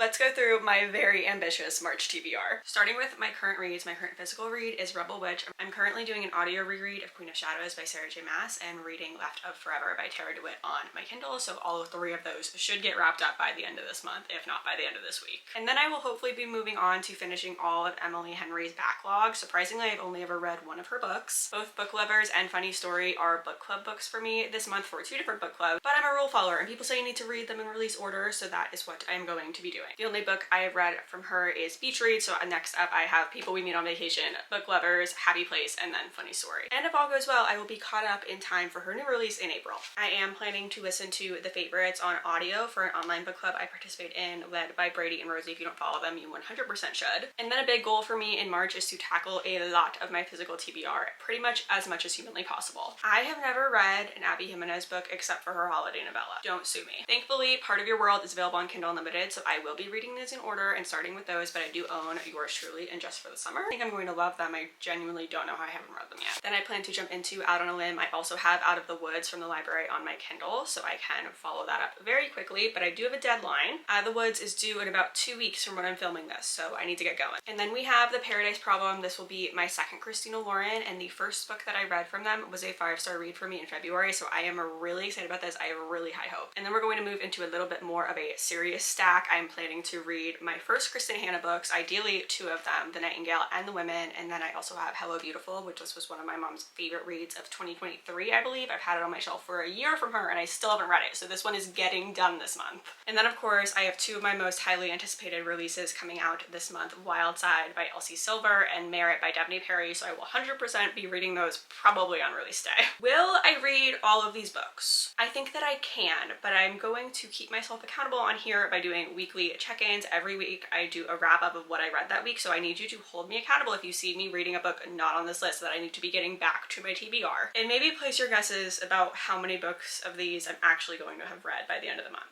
Let's go through my very ambitious March TBR. Starting with my current reads, my current physical read is Rebel Witch. I'm currently doing an audio reread of Queen of Shadows by Sarah J Maas and reading Left of Forever by Tara DeWitt on my Kindle, so all three of those should get wrapped up by the end of this month, if not by the end of this week. And then I will hopefully be moving on to finishing all of Emily Henry's backlog. Surprisingly, I've only ever read one of her books. Both Book Lovers and Funny Story are book club books for me this month for two different book clubs, but I'm a rule follower and people say you need to read them in release order, so that is what I am going to be doing. The only book I have read from her is Beach Read, so next up I have People We Meet on Vacation, Book Lovers, Happy Place, and then Funny Story. And if all goes well, I will be caught up in time for her new release in April. I am planning to listen to The Favorites on audio for an online book club I participate in, led by Brady and Rosie. If you don't follow them, you 100% should. And then a big goal for me in March is to tackle a lot of my physical TBR, pretty much as humanly possible. I have never read an Abby Jimenez book except for her holiday novella. Don't sue me. Thankfully, Part of Your World is available on Kindle Unlimited, so I will be reading these in order and starting with those, but I do own Yours Truly and Just for the Summer. I think I'm going to love them. I genuinely don't know how I haven't read them yet. Then I plan to jump into Out on a Limb. I also have Out of the Woods from the library on my Kindle, so I can follow that up very quickly, but I do have a deadline. Out of the Woods is due in about 2 weeks from when I'm filming this, so I need to get going. And then we have The Paradise Problem. This will be my second Christina Lauren, and the first book that I read from them was a 5-star read for me in February, so I am really excited about this. I have really high hope. And then we're going to move into a little bit more of a serious stack. I'm planning to read my first Kristen Hanna books, ideally 2 of them, The Nightingale and The Women, and then I also have Hello Beautiful, which was one of my mom's favorite reads of 2023, I believe. I've had it on my shelf for a year from her and I still haven't read it, so this one is getting done this month. And then of course I have 2 of my most highly anticipated releases coming out this month, Wild Side by Elsie Silver and Merit by Devney Perry, so I will 100% be reading those probably on release day. Will I read all of these books? I think that I can, but I'm going to keep myself accountable on here by doing weekly check-ins. Every week I do a wrap-up of what I read that week, so I need you to hold me accountable if you see me reading a book not on this list that I need to be getting back to my TBR. And maybe place your guesses about how many books of these I'm actually going to have read by the end of the month.